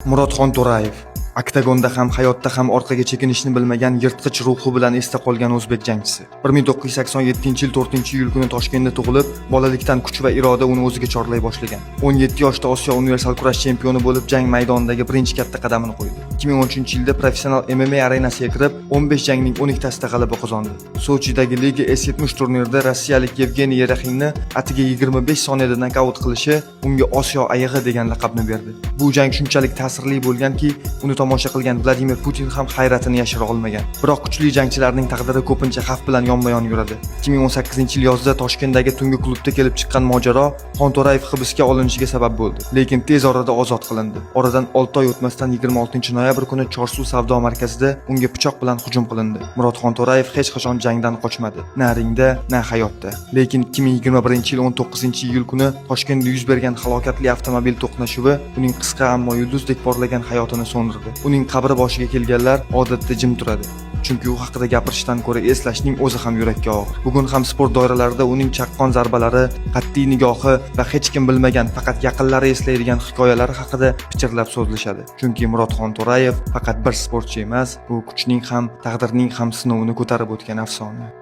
Murodxon To'rayev oktagonda ham hayotda ham orqaga chekinishni bilmagan yirtqich ruhi bilan esda qolgan o'zbek jangchisi. 1987-yil 4-iyul kuni Toshkentda tug'ilib, bolalikdan kuch va iroda uni o'ziga chorlay boshlagan. 17 yoshda Osiyo universal kurash chempioni bo'lib, jang maydonidagi birinchi katta qadamini qo'ydi. 2013-yilda professional MMA arenasiga kirib, 15 jangning 12tasida g'alaba qozondi. Sochidagi Liga S70 turnirida rossiyalik Yevgeniy Yerexinni atiga 25 soniyada nokaut qilishi unga Osiyo ayig'i degan laqabni berdi. Bu jang shunchalik ta'sirli bo'lganki, uni tomosha qilgan Vladimir Putin ham hayratini yashira olmagan. Biroq kuchli jangchilarning taqdiri ko'pincha xavf bilan yonma-yon yuradi. 2018-yil yozda Toshkentdagi tungi klubda kelib chiqqan mojaro Xonto'rayev hibsga olinishiga sabab bo'ldi, lekin tez orada ozod qilindi. Oradan 6 oy o'tmasdan 26-noyabr kuni Chorsu savdo markazida unga pichoq bilan hujum qilindi. Murodxon To'rayev hech qachon jangdan qochmadi, na ringda, na hayotda. Lekin 2021-yil 19-iyul kuni Toshkentda yuz bergan halokatli avtomobil to'qnashuvi uning qisqa ammo yulduzdek porlagan hayotini so'ndirdi. Uning qabri boshiga kelganlar odatda jim turadi. Chunki u haqida gapirishdan ko'ra eslashning o'zi ham yurakka og'ir. Bugun ham sport doiralarida uning chaqqon zarbalari, qat'iy nigohi va hech kim bilmagan, faqat yaqinlari eslaydigan hikoyalari haqida pichirlab so'zlashadi. Chunki Murodxon To'rayev faqat bir sportchi emas, bu kuchning ham, taqdirning ham sinovini ko'tarib o'tgan afsona.